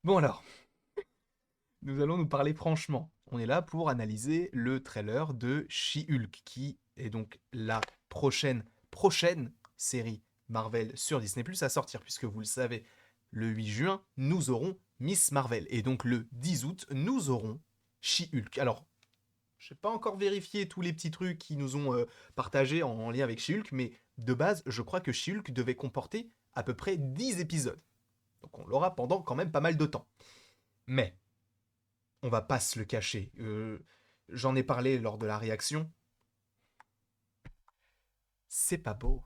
Bon alors, nous allons nous parler franchement. On est là pour analyser le trailer de She-Hulk, qui est donc la prochaine série Marvel sur Disney Plus à sortir, puisque vous le savez, le 8 juin, nous aurons Miss Marvel. Et donc le 10 août, nous aurons She-Hulk. Alors, je n'ai pas encore vérifié tous les petits trucs qui nous ont partagés en lien avec She-Hulk, mais de base, je crois que She-Hulk devait comporter à peu près 10 épisodes. Donc on l'aura pendant quand même pas mal de temps. Mais on va pas se le cacher. J'en ai parlé lors de la réaction. C'est pas beau.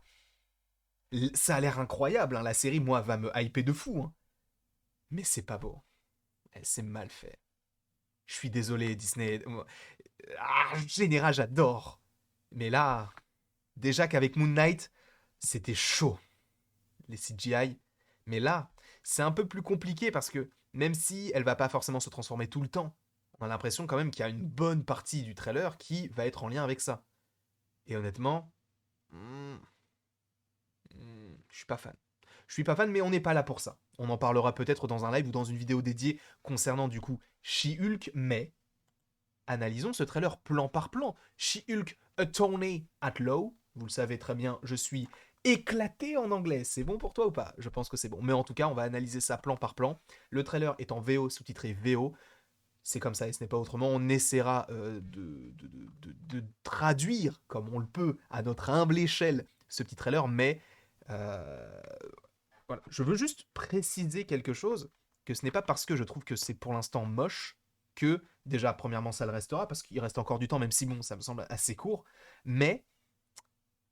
Ça a l'air incroyable, hein, la série, moi, va me hyper de fou. Hein. Mais c'est pas beau. C'est mal fait. Je suis désolé, Disney. En général, j'adore. Mais là, déjà qu'avec Moon Knight, c'était chaud, les CGI. Mais là, c'est un peu plus compliqué parce que même si elle va pas forcément se transformer tout le temps, on a l'impression quand même qu'il y a une bonne partie du trailer qui va être en lien avec ça. Et honnêtement, hmm, je suis pas fan. Je suis pas fan, mais on n'est pas là pour ça. On en parlera peut-être dans un live ou dans une vidéo dédiée concernant du coup She-Hulk, mais analysons ce trailer plan par plan. She-Hulk, Attorney at Law. Vous le savez très bien, je suis éclaté en anglais. C'est bon pour toi ou pas? Je pense que c'est bon. Mais en tout cas, on va analyser ça plan par plan. Le trailer est en VO, sous-titré VO. C'est comme ça et ce n'est pas autrement. On essaiera de traduire, comme on le peut, à notre humble échelle, ce petit trailer, mais euh, voilà. Je veux juste préciser quelque chose, que ce n'est pas parce que je trouve que c'est pour l'instant moche que, déjà, premièrement, ça le restera, parce qu'il reste encore du temps, même si, bon, ça me semble assez court, mais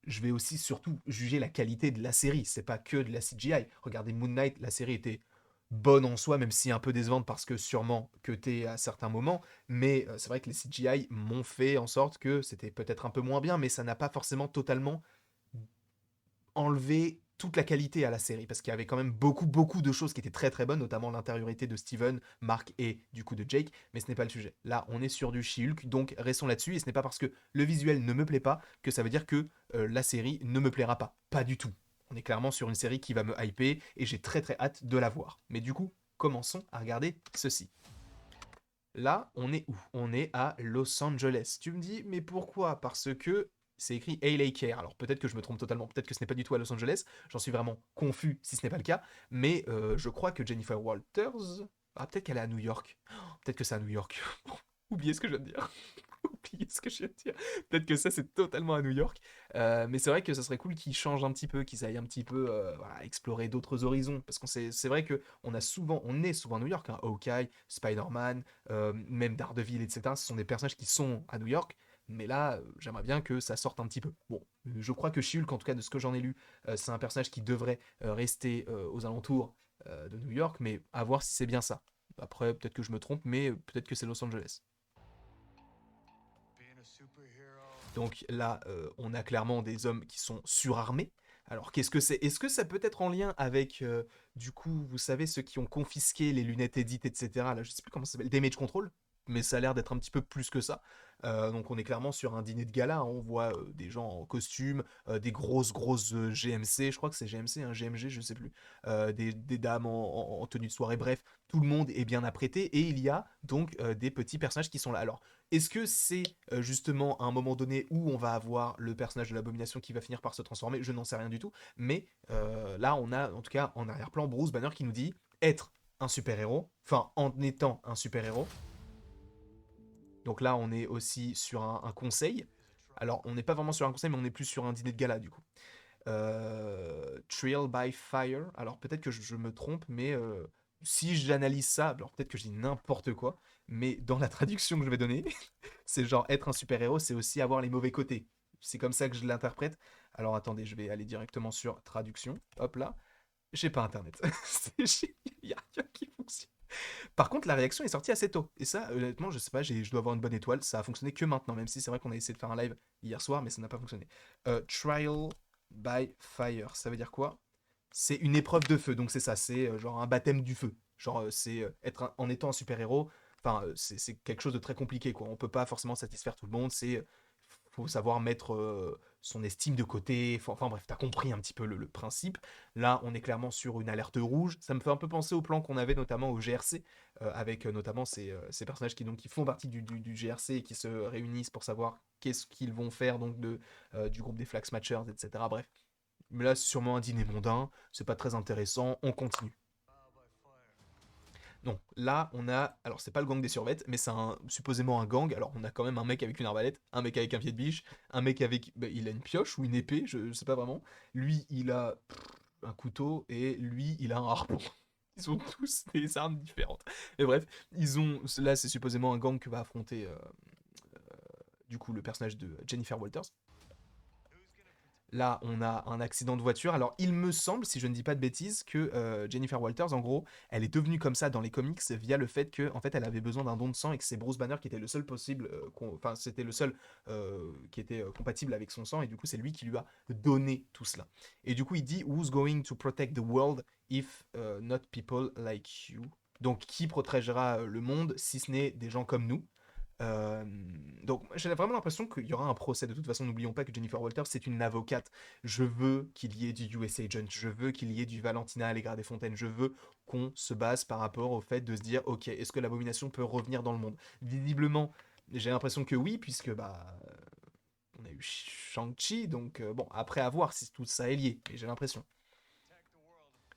je vais aussi surtout juger la qualité de la série, c'est pas que de la CGI. Regardez Moon Knight, la série était bonne en soi, même si un peu décevante parce que sûrement que t'es à certains moments, mais c'est vrai que les CGI m'ont fait en sorte que c'était peut-être un peu moins bien, mais ça n'a pas forcément totalement enlevé toute la qualité à la série, parce qu'il y avait quand même beaucoup de choses qui étaient très très bonnes, notamment l'intériorité de Steven, Mark et du coup de Jake, mais ce n'est pas le sujet. Là, on est sur du She-Hulk, donc restons là-dessus, et ce n'est pas parce que le visuel ne me plaît pas que ça veut dire que la série ne me plaira pas. Pas du tout. On est clairement sur une série qui va me hyper, et j'ai très très hâte de la voir. Mais du coup, commençons à regarder ceci. Là, on est où? On est à Los Angeles. Tu me dis, mais pourquoi? Parce que c'est écrit LA Care. Alors peut-être que je me trompe totalement, peut-être que ce n'est pas du tout à Los Angeles. J'en suis vraiment confus si ce n'est pas le cas. Mais je crois que Jennifer Walters. Ah, peut-être qu'elle est à New York. Peut-être que c'est à New York. Oubliez ce que je viens de dire. Oubliez ce que je viens de dire. Peut-être que ça, c'est totalement à New York. Mais c'est vrai que ça serait cool qu'ils changent un petit peu, qu'ils aillent un petit peu voilà, explorer d'autres horizons. Parce qu'on c'est vrai que on est souvent à New York. Hein. Hawkeye, Spider-Man, même Daredevil, etc. Ce sont des personnages qui sont à New York. Mais là, j'aimerais bien que ça sorte un petit peu. Bon, je crois que She-Hulk, en tout cas de ce que j'en ai lu, c'est un personnage qui devrait rester aux alentours de New York, mais à voir si c'est bien ça. Après, peut-être que je me trompe, mais peut-être que c'est Los Angeles. Donc là, on a clairement des hommes qui sont surarmés. Alors qu'est-ce que c'est? Est-ce que ça peut être en lien avec, du coup, vous savez, ceux qui ont confisqué les lunettes Edit, etc. Là, je sais plus comment ça s'appelle, Damage Control, mais ça a l'air d'être un petit peu plus que ça. Donc on est clairement sur un dîner de gala. Hein. On voit des gens en costume, des grosses GMC, je crois que c'est GMC, hein, GMG, je sais plus, des dames en tenue de soirée. Bref, tout le monde est bien apprêté et il y a donc des petits personnages qui sont là. Alors est-ce que c'est justement à un moment donné où on va avoir le personnage de l'abomination qui va finir par se transformer? Je n'en sais rien du tout. Mais là, on a en tout cas en arrière-plan Bruce Banner qui nous dit être un super-héros, enfin en étant un super-héros. Donc là, on est aussi sur un conseil. Alors, on n'est pas vraiment sur un conseil, mais on est plus sur un dîner de gala du coup. Trial by Fire. Alors peut-être que je me trompe, mais si j'analyse ça, alors peut-être que je dis n'importe quoi, mais dans la traduction que je vais donner, c'est genre être un super-héros, c'est aussi avoir les mauvais côtés. C'est comme ça que je l'interprète. Alors attendez, je vais aller directement sur traduction. Hop là. J'ai pas internet. Il y a rien qui fonctionne. Par contre, la réaction est sortie assez tôt. Et ça, honnêtement, je sais pas, je dois avoir une bonne étoile. Ça a fonctionné que maintenant, même si c'est vrai qu'on a essayé de faire un live hier soir, mais ça n'a pas fonctionné. Trial by Fire, ça veut dire quoi? C'est une épreuve de feu, donc c'est ça, c'est genre un baptême du feu. Genre, c'est en étant un super-héros, enfin, c'est quelque chose de très compliqué, quoi. On peut pas forcément satisfaire tout le monde, c'est faut savoir mettre son estime de côté. Enfin bref, t'as compris un petit peu le principe. Là, on est clairement sur une alerte rouge. Ça me fait un peu penser au plan qu'on avait notamment au GRC, avec notamment ces personnages qui font partie du GRC et qui se réunissent pour savoir qu'est-ce qu'ils vont faire donc du groupe des Flag Smashers, etc. Bref. Mais là, c'est sûrement un dîner mondain, c'est pas très intéressant, on continue. Non, là, on a. Alors, c'est pas le gang des survettes, mais c'est supposément un gang. Alors, on a quand même un mec avec une arbalète, un mec avec un pied de biche, un mec avec. Bah, il a une pioche ou une épée, je sais pas vraiment. Lui, il a un couteau et lui, il a un harpon. Ils ont tous des armes différentes. Et bref, ils ont. Là, c'est supposément un gang que va affronter du coup le personnage de Jennifer Walters. Là, on a un accident de voiture. Alors, il me semble, si je ne dis pas de bêtises, que Jennifer Walters, en gros, elle est devenue comme ça dans les comics via le fait que, en fait, elle avait besoin d'un don de sang et que c'est Bruce Banner qui était le seul possible, enfin, c'était le seul qui était compatible avec son sang et du coup, c'est lui qui lui a donné tout cela. Et du coup, il dit Who's going to protect the world if not people like you? Donc, qui protégera le monde si ce n'est des gens comme nous? Euh, donc j'ai vraiment l'impression qu'il y aura un procès. De toute façon, n'oublions pas que Jennifer Walters, c'est une avocate. Je veux qu'il y ait du US Agent, je veux qu'il y ait du Valentina Allegra des Fontaines, je veux qu'on se base par rapport au fait de se dire, ok, est-ce que l'abomination peut revenir dans le monde? Visiblement, j'ai l'impression que oui, puisque bah on a eu Shang-Chi, donc bon, après à voir si tout ça est lié, mais j'ai l'impression.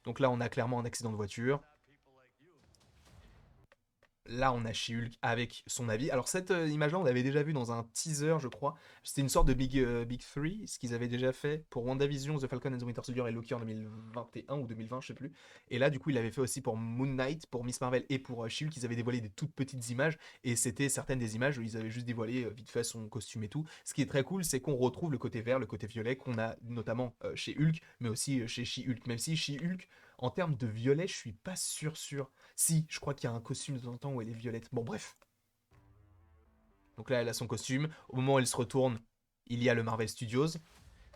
Donc là, on a clairement un accident de voiture. Là, on a She-Hulk avec son avis. Alors, cette image-là, on l'avait déjà vu dans un teaser, je crois. C'était une sorte de Big Three, ce qu'ils avaient déjà fait pour WandaVision, The Falcon and the Winter Soldier et Loki en 2021 ou 2020, je sais plus. Et là, du coup, ils l'avaient fait aussi pour Moon Knight, pour Miss Marvel et pour She-Hulk. Ils avaient dévoilé des toutes petites images. Et c'était certaines des images où ils avaient juste dévoilé vite fait son costume et tout. Ce qui est très cool, c'est qu'on retrouve le côté vert, le côté violet qu'on a notamment chez Hulk, mais aussi chez She-Hulk. Même si She-Hulk, en termes de violet, je suis pas sûr. Si, je crois qu'il y a un costume de temps en temps où elle est violette. Bon, bref. Donc là, elle a son costume. Au moment où elle se retourne, il y a le Marvel Studios,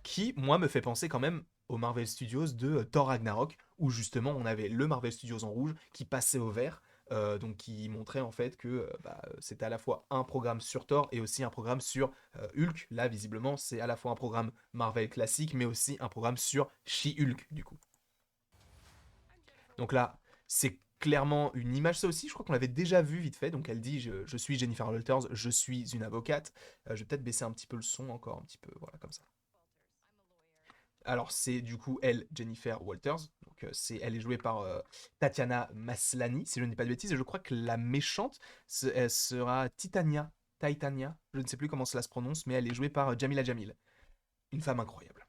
qui, moi, me fait penser quand même au Marvel Studios de Thor Ragnarok, où justement, on avait le Marvel Studios en rouge qui passait au vert. Donc qui montrait en fait que c'était à la fois un programme sur Thor et aussi un programme sur Hulk. Là, visiblement, c'est à la fois un programme Marvel classique, mais aussi un programme sur She-Hulk, du coup. Donc là, c'est clairement une image, ça aussi, je crois qu'on l'avait déjà vu vite fait. Donc elle dit je suis Jennifer Walters, je suis une avocate. Je vais peut-être baisser un petit peu le son encore, un petit peu, voilà, comme ça. Alors c'est du coup elle, Jennifer Walters. Donc elle est jouée par Tatiana Maslany, si je ne dis pas de bêtises. Et je crois que la méchante, elle sera Titania, je ne sais plus comment cela se prononce, mais elle est jouée par Jamila Jamil. Une femme incroyable.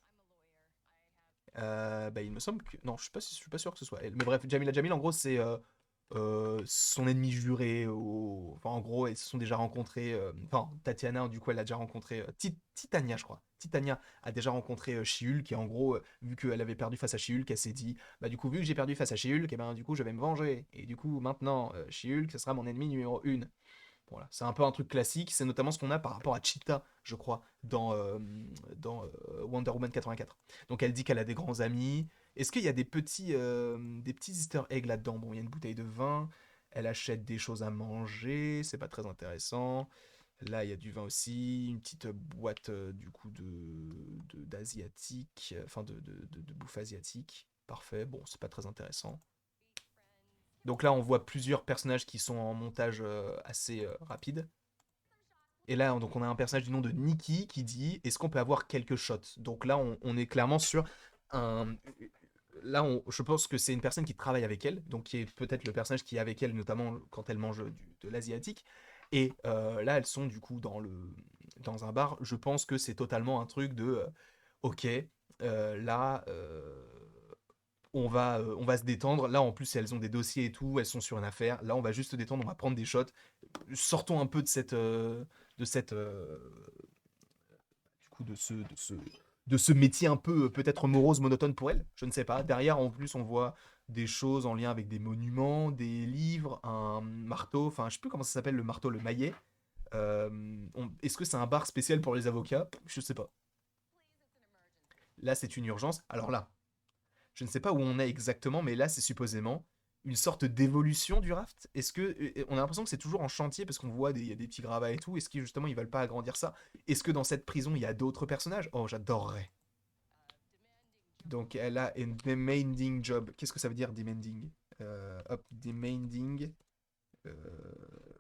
Bah, il me semble que. Non, je suis pas sûr que ce soit elle. Mais bref, Jamila Jamil, en gros, c'est son ennemi juré. Enfin, en gros, elles se sont déjà rencontrées. Enfin, Tatiana, du coup, elle a déjà rencontré. Titania, je crois. Titania a déjà rencontré She-Hulk. Et en gros, vu qu'elle avait perdu face à She-Hulk, elle s'est dit bah, du coup, vu que j'ai perdu face à She-Hulk, et ben, du coup, je vais me venger. Et du coup, maintenant, She-Hulk, ce sera mon ennemi numéro 1. Voilà, c'est un peu un truc classique, c'est notamment ce qu'on a par rapport à Cheetah, je crois, dans Wonder Woman 84. Donc elle dit qu'elle a des grands amis. Est-ce qu'il y a des petits easter eggs là-dedans? Bon, il y a une bouteille de vin, elle achète des choses à manger, c'est pas très intéressant. Là, il y a du vin aussi, une petite boîte du coup d'asiatique, enfin de bouffe asiatique. Parfait, bon, c'est pas très intéressant. Donc là, on voit plusieurs personnages qui sont en montage assez rapide. Et là, donc on a un personnage du nom de Nikki qui dit est-ce qu'on peut avoir quelques shots? Donc là, on est clairement sur un. Là, je pense que c'est une personne qui travaille avec elle, donc qui est peut-être le personnage qui est avec elle, notamment quand elle mange de l'asiatique. Et là, elles sont du coup dans un bar. Je pense que c'est totalement un truc de ok, là, on va se détendre. Là, en plus, elles ont des dossiers et tout, elles sont sur une affaire. Là, on va juste se détendre, on va prendre des shots. Sortons un peu de cette, du coup, de ce métier un peu peut-être morose, monotone pour elle. Je ne sais pas. Derrière, en plus, on voit des choses en lien avec des monuments, des livres, un marteau. Enfin, je sais plus comment ça s'appelle le marteau, le maillet. Est-ce que c'est un bar spécial pour les avocats? Je sais pas. Là, c'est une urgence. Alors là, je ne sais pas où on est exactement, mais là, c'est supposément. une sorte d'évolution du raft? Est-ce que on a l'impression que c'est toujours en chantier parce qu'on voit il y a des petits gravats et tout. Est-ce qu'ils justement ils veulent pas agrandir ça? Est-ce que dans cette prison il y a d'autres personnages? Oh, j'adorerais. Donc elle a un demanding job. Qu'est-ce que ça veut dire demanding? Hop, demanding. euh,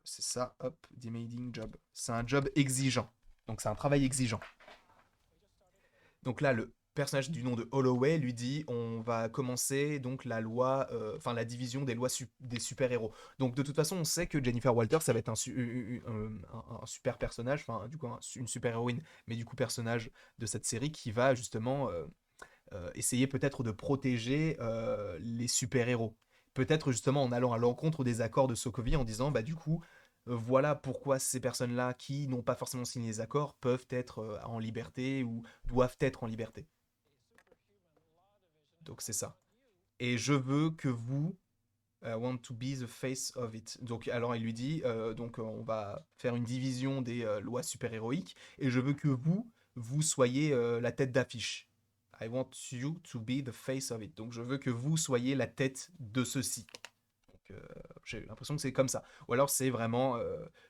c'est ça, hop, demanding job. C'est un job exigeant. Donc c'est un travail exigeant. Donc là, le personnage du nom de Holloway lui dit on va commencer donc la loi, enfin la division des lois des super-héros. Donc de toute façon, on sait que Jennifer Walters, ça va être un super personnage, enfin du coup une super-héroïne, mais du coup personnage de cette série qui va justement essayer peut-être de protéger les super-héros. Peut-être justement en allant à l'encontre des accords de Sokovie en disant bah du coup voilà pourquoi ces personnes-là qui n'ont pas forcément signé les accords peuvent être en liberté ou doivent être en liberté. Donc c'est ça. Et je veux que vous want to be the face of it. Donc alors il lui dit donc on va faire une division des lois super-héroïques et je veux que vous soyez la tête d'affiche. I want you to be the face of it. Donc je veux que vous soyez la tête de ceci. Donc j'ai l'impression que c'est comme ça. Ou alors c'est vraiment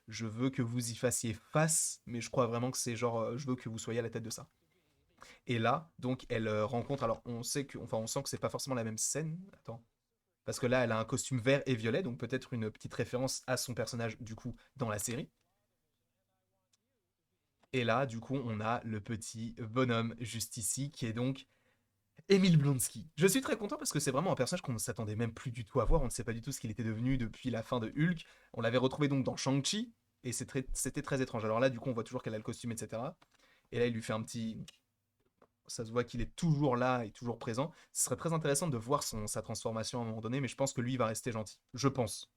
je veux que vous y fassiez face, mais je crois vraiment que c'est genre je veux que vous soyez à la tête de ça. Et là, donc elle rencontre alors on sait que enfin on sent que c'est pas forcément la même scène. Attends. Parce que là, elle a un costume vert et violet, donc peut-être une petite référence à son personnage, du coup, dans la série. Et là, du coup, on a le petit bonhomme juste ici, qui est donc Emile Blonsky. Je suis très content parce que c'est vraiment un personnage qu'on ne s'attendait même plus du tout à voir. On ne sait pas du tout ce qu'il était devenu depuis la fin de Hulk. On l'avait retrouvé donc dans Shang-Chi, et c'était très étrange. Alors là, du coup, on voit toujours qu'elle a le costume, etc. Et là, il lui fait un petit. Ça se voit qu'il est toujours là et toujours présent. Ce serait très intéressant de voir sa transformation à un moment donné, mais je pense que lui, il va rester gentil. Je pense.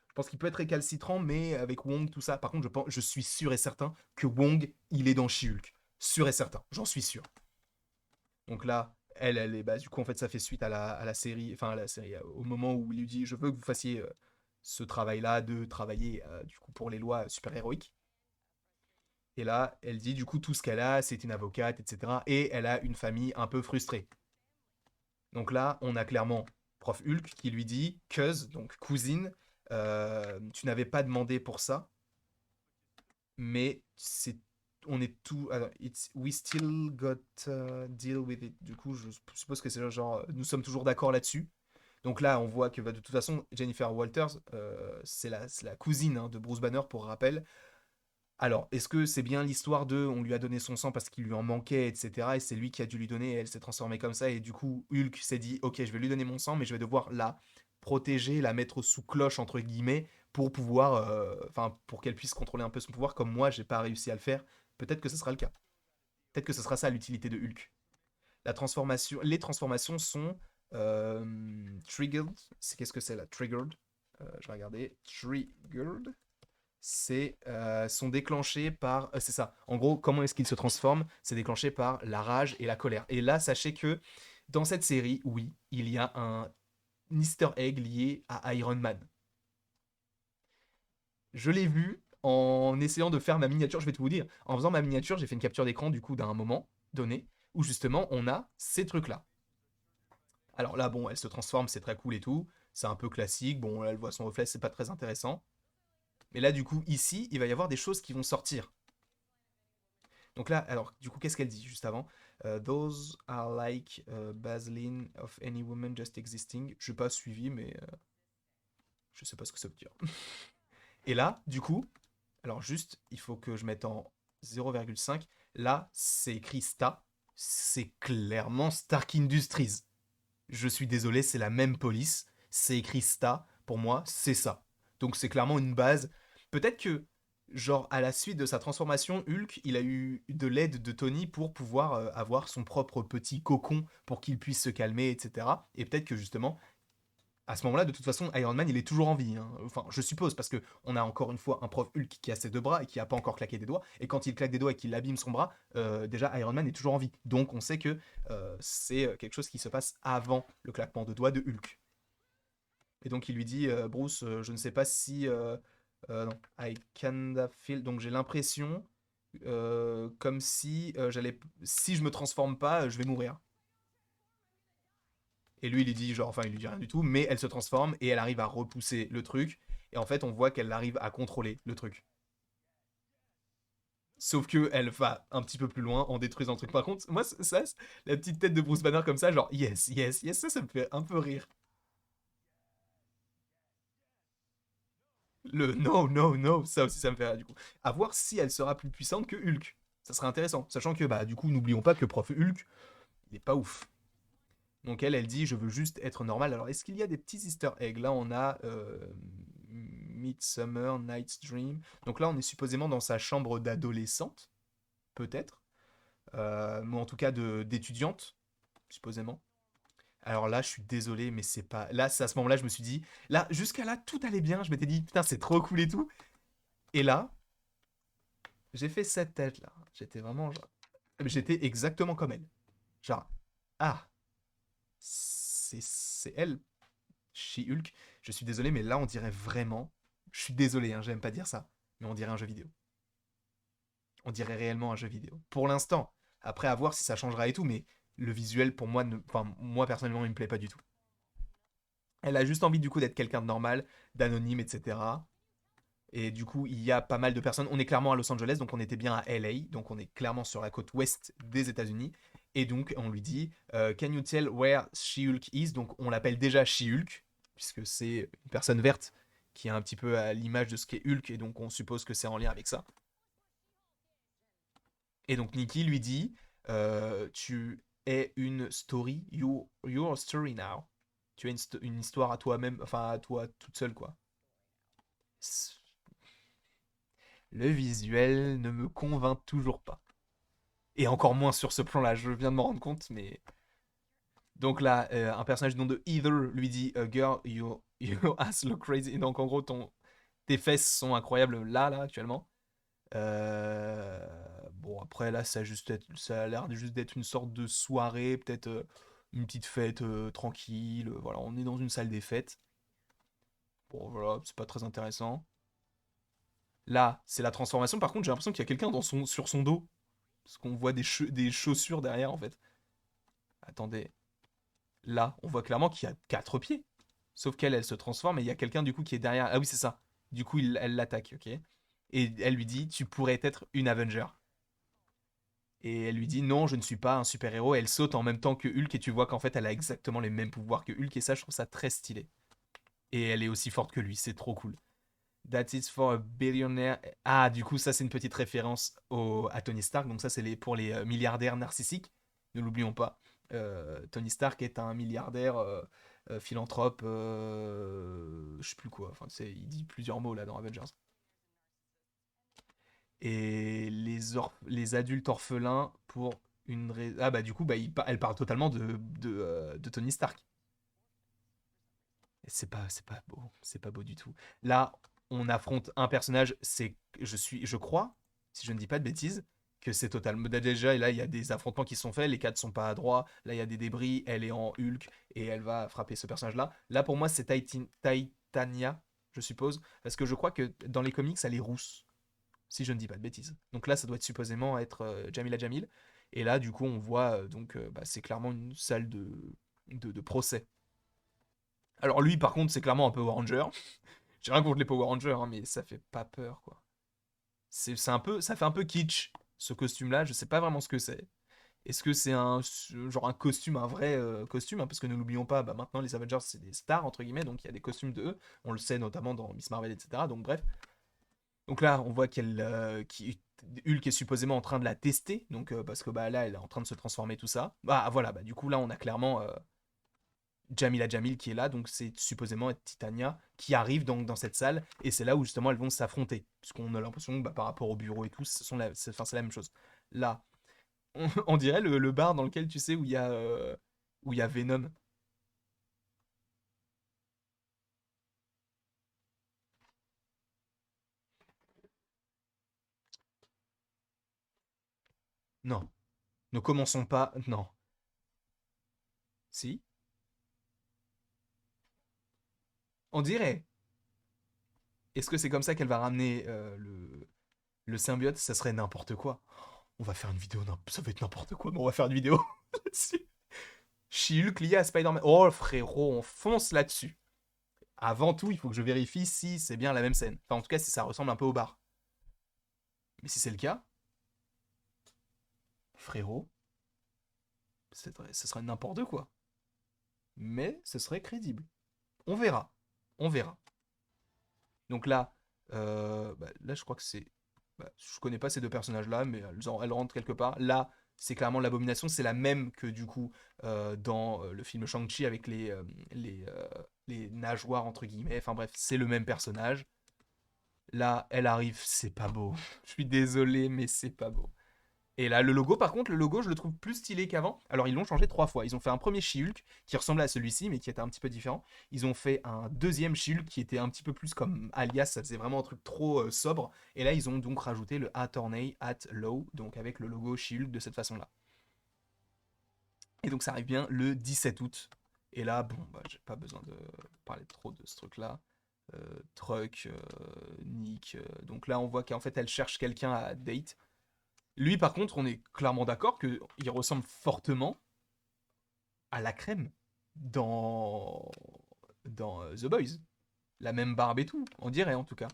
Je pense qu'il peut être récalcitrant, mais avec Wong, tout ça. Par contre, je suis sûr et certain que Wong, il est dans She-Hulk. Sûr et certain, j'en suis sûr. Donc là, elle est. Bah, du coup, en fait, ça fait suite à la série. Enfin, à la série. Au moment où il lui dit je veux que vous fassiez ce travail-là de travailler, du coup, pour les lois super-héroïques. Et là, elle dit, du coup, tout ce qu'elle a, c'est une avocate, etc. Et elle a une famille un peu frustrée. Donc là, on a clairement Prof Hulk qui lui dit, cuz, donc cousine, tu n'avais pas demandé pour ça, mais c'est on est tout alors, we still got deal with it. Du coup je suppose que c'est genre nous sommes toujours d'accord là-dessus. Donc là on voit que bah, de toute façon Jennifer Walters c'est la cousine hein, de Bruce Banner pour rappel. Alors est-ce que c'est bien l'histoire de on lui a donné son sang parce qu'il lui en manquait etc et c'est lui qui a dû lui donner et elle s'est transformée comme ça et du coup Hulk s'est dit ok je vais lui donner mon sang mais je vais devoir la protéger la mettre sous cloche entre guillemets pour pouvoir enfin pour qu'elle puisse contrôler un peu son pouvoir comme moi j'ai pas réussi à le faire. Peut-être que ce sera le cas. Peut-être que ce sera ça l'utilité de Hulk. Les transformations sont triggered. C'est qu'est-ce que c'est là? Triggered. Je vais regarder. Triggered. C'est sont déclenchés par. C'est ça. En gros, comment est-ce qu'ils se transforment? C'est déclenché par la rage et la colère. Et là, sachez que dans cette série, oui, il y a un Easter egg lié à Iron Man. Je l'ai vu en essayant de faire ma miniature, je vais tout vous dire. En faisant ma miniature, j'ai fait une capture d'écran du coup d'un moment donné où justement on a ces trucs-là. Alors là, bon, elle se transforme, c'est très cool et tout. C'est un peu classique. Bon, là, elle voit son reflet, c'est pas très intéressant. Mais là, du coup, ici, il va y avoir des choses qui vont sortir. Donc là, alors, du coup, qu'est-ce qu'elle dit juste avant? Those are like Baseline of any woman just existing. Je n'ai pas suivi, mais je sais pas ce que ça veut dire. Et là, du coup, alors juste, il faut que je mette en 0,5. Là, c'est écrit STA. C'est clairement Stark Industries. Je suis désolé, c'est la même police. C'est écrit STA. Pour moi, c'est ça. Donc c'est clairement une base. Peut-être que, genre, à la suite de sa transformation, Hulk, il a eu de l'aide de Tony pour pouvoir avoir son propre petit cocon pour qu'il puisse se calmer, etc. Et peut-être que justement, à ce moment-là, de toute façon, Iron Man, il est toujours en vie. Hein. Enfin, je suppose, parce que on a encore une fois un prof Hulk qui a ses deux bras et qui a pas encore claqué des doigts. Et quand il claque des doigts et qu'il abîme son bras, déjà Iron Man est toujours en vie. Donc on sait que c'est quelque chose qui se passe avant le claquement de doigts de Hulk. Et donc il lui dit, Bruce, je ne sais pas si... non, I kinda feel... Donc j'ai l'impression comme si j'allais... Si je me transforme pas, je vais mourir. Et lui, il lui dit, genre, enfin, il lui dit rien du tout, mais elle se transforme et elle arrive à repousser le truc. Et en fait, on voit qu'elle arrive à contrôler le truc. Sauf que elle va un petit peu plus loin en détruisant le truc. Par contre, moi, ça, la petite tête de Bruce Banner comme ça, genre, yes, yes, yes, ça me fait un peu rire. Le no, no, no, ça aussi, ça me fait rire, du coup. À voir si elle sera plus puissante que Hulk. Ça serait intéressant. Sachant que, bah, du coup, n'oublions pas que Prof Hulk, il est pas ouf. Donc elle dit, je veux juste être normal. Alors, est-ce qu'il y a des petits easter eggs? Là, on a Midsummer Night's Dream. Donc là, on est supposément dans sa chambre d'adolescente, peut-être. Mais en tout cas d'étudiante, supposément. Alors là, je suis désolé, mais c'est pas. Là, c'est à ce moment-là, je me suis dit. Là, jusqu'à là, tout allait bien. Je m'étais dit, putain, c'est trop cool et tout. Et là, j'ai fait cette tête-là. J'étais vraiment. J'étais exactement comme elle. Genre, ah, c'est elle, She-Hulk. Je suis désolé, mais là, on dirait vraiment. Je suis désolé, hein, j'aime pas dire ça. Mais on dirait un jeu vidéo. On dirait réellement un jeu vidéo. Pour l'instant. Après, à voir si ça changera et tout, mais le visuel, pour moi, enfin, moi, personnellement, il me plaît pas du tout. Elle a juste envie, du coup, d'être quelqu'un de normal, d'anonyme, etc. Et du coup, il y a pas mal de personnes. On est clairement à Los Angeles, donc on était bien à LA, donc on est clairement sur la côte ouest des États-Unis. Et donc, on lui dit Can you tell where She-Hulk is? Donc, on l'appelle déjà She-Hulk, puisque c'est une personne verte qui est un petit peu à l'image de ce qu'est Hulk, et donc on suppose que c'est en lien avec ça. Et donc, Nikki lui dit Tu es une story, you're a story now. Tu as une histoire à toi-même, enfin à toi toute seule, quoi. Le visuel ne me convainc toujours pas. Et encore moins sur ce plan-là, je viens de m'en rendre compte, mais... Donc là, un personnage du nom de Either lui dit Girl, your ass look crazy. Et donc en gros, tes fesses sont incroyables là, actuellement. Bon, après là, ça a l'air juste d'être une sorte de soirée, peut-être une petite fête tranquille. Voilà, on est dans une salle des fêtes. Bon, voilà, c'est pas très intéressant. Là, c'est la transformation. Par contre, j'ai l'impression qu'il y a quelqu'un sur son dos. Parce qu'on voit des chaussures derrière, en fait. Attendez. Là, on voit clairement qu'il y a 4 pieds. Sauf qu'elle, elle se transforme et il y a quelqu'un, du coup, qui est derrière. Ah oui, c'est ça. Du coup, elle l'attaque, ok. Et elle lui dit, tu pourrais être une Avenger. Et elle lui dit, non, je ne suis pas un super-héros. Elle saute en même temps que Hulk et tu vois qu'en fait, elle a exactement les mêmes pouvoirs que Hulk. Et ça, je trouve ça très stylé. Et elle est aussi forte que lui, c'est trop cool. That is for a billionaire. Ah, du coup, ça, c'est une petite référence à Tony Stark. Donc, ça, c'est pour les milliardaires narcissiques. Ne l'oublions pas. Tony Stark est un milliardaire philanthrope. Je sais plus quoi. Enfin, il dit plusieurs mots là dans Avengers. Et les adultes orphelins pour une raison. Ah, bah, du coup, bah, elle parle totalement de Tony Stark. C'est pas beau, c'est pas beau du tout. Là, on affronte un personnage, je crois, si je ne dis pas de bêtises, que c'est totalement. Déjà, là, il y a des affrontements qui sont faits, les cadres sont pas à droit, là, il y a des débris, elle est en Hulk, et elle va frapper ce personnage-là. Là, pour moi, c'est Titania, je suppose, parce que je crois que dans les comics, elle est rousse, si je ne dis pas de bêtises. Donc là, ça doit être supposément être Jamila Jamil, et là, du coup, on voit, bah, c'est clairement une salle de procès. Alors lui, par contre, c'est clairement un Power Ranger. J'ai rien contre les Power Rangers, hein, mais ça fait pas peur, quoi. Ça fait un peu kitsch, ce costume-là. Je sais pas vraiment ce que c'est. Est-ce que c'est genre un costume, un vrai costume, hein, parce que ne l'oublions pas, bah, maintenant les Avengers c'est des stars entre guillemets, donc il y a des costumes de eux. On le sait notamment dans Miss Marvel, etc. Donc bref. Donc là, on voit Hulk est supposément en train de la tester, donc parce que bah là, elle est en train de se transformer tout ça. Bah voilà, bah du coup là, on a clairement Jamila Jamil qui est là, donc c'est supposément être Titania qui arrive donc dans cette salle, et c'est là où justement elles vont s'affronter, puisqu'on a l'impression que bah, par rapport au bureau et tout, c'est la même chose. Là, on dirait le bar dans lequel tu sais où il y a Venom. Non, ne commençons pas. Non, si, on dirait. Est-ce que c'est comme ça qu'elle va ramener le symbiote? Ça serait n'importe quoi. On va faire une vidéo, ça va être n'importe quoi, mais on va faire une vidéo là-dessus. She-Hulk lié à Spider-Man. Oh frérot, on fonce là-dessus. Avant tout, il faut que je vérifie si c'est bien la même scène. Enfin, en tout cas, si ça ressemble un peu au bar. Mais si c'est le cas, frérot, ce serait n'importe quoi. Mais ce serait crédible. On verra. On verra. Donc là, là, je crois que c'est. Je connais pas ces deux personnages-là, mais elles rentrent quelque part. Là, c'est clairement l'abomination. C'est la même que du coup dans le film Shang-Chi avec les nageoires entre guillemets. Enfin bref, c'est le même personnage. Là, elle arrive, c'est pas beau. Je suis désolé, mais c'est pas beau. Et là, le logo, par contre, le logo, je le trouve plus stylé qu'avant. Alors, ils l'ont changé 3 fois. Ils ont fait un premier She-Hulk qui ressemblait à celui-ci, mais qui était un petit peu différent. Ils ont fait un deuxième She-Hulk qui était un petit peu plus comme Alias. Ça faisait vraiment un truc trop sobre. Et là, ils ont donc rajouté le Attorney at Low, donc avec le logo She-Hulk de cette façon-là. Et donc, ça arrive bien le 17 août. Et là, bon, j'ai pas besoin de parler trop de ce truc-là. Truck, Nick. Donc là, on voit qu'en fait, elle cherche quelqu'un à date. Lui, par contre, on est clairement d'accord qu'il ressemble fortement à la crème dans, dans The Boys. La même barbe et tout, on dirait en tout cas.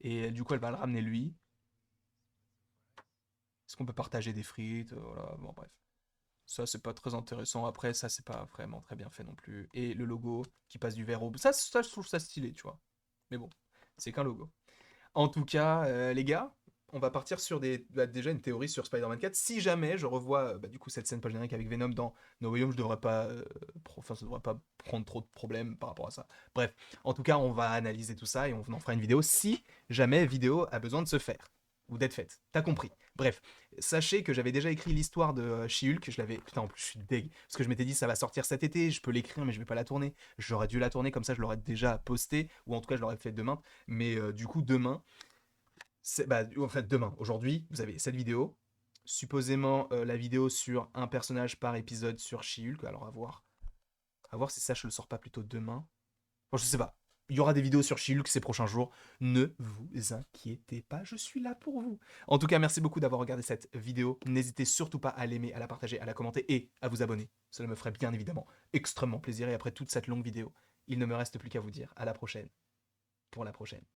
Et du coup, elle va le ramener lui. Est-ce qu'on peut partager des frites? Voilà, bon, bref. Ça, c'est pas très intéressant. Après, ça, c'est pas vraiment très bien fait non plus. Et le logo qui passe du vert au. Ça, je trouve ça stylé, tu vois. Mais bon, c'est qu'un logo. En tout cas, les gars, on va partir sur déjà une théorie sur Spider-Man 4. Si jamais je revois du coup cette scène post-générique avec Venom dans No Way Home, je devrais pas, ça devrait pas prendre trop de problèmes par rapport à ça. Bref, en tout cas, on va analyser tout ça et on en fera une vidéo si jamais vidéo a besoin de se faire ou d'être faite. T'as compris. Bref, sachez que j'avais déjà écrit l'histoire de She-Hulk. Je l'avais. Putain, en plus, je suis deg. Parce que je m'étais dit, ça va sortir cet été. Je peux l'écrire, mais je vais pas la tourner. J'aurais dû la tourner comme ça, je l'aurais déjà posté. Ou en tout cas, je l'aurais fait demain. Mais du coup, demain, en fait, demain, aujourd'hui, vous avez cette vidéo. Supposément, la vidéo sur un personnage par épisode sur She-Hulk. Alors, à voir. À voir si ça, je le sors pas plutôt demain. Bon, je sais pas. Il y aura des vidéos sur She-Hulk ces prochains jours. Ne vous inquiétez pas, je suis là pour vous. En tout cas, merci beaucoup d'avoir regardé cette vidéo. N'hésitez surtout pas à l'aimer, à la partager, à la commenter et à vous abonner. Cela me ferait bien évidemment extrêmement plaisir. Et après toute cette longue vidéo, il ne me reste plus qu'à vous dire à la prochaine pour la prochaine.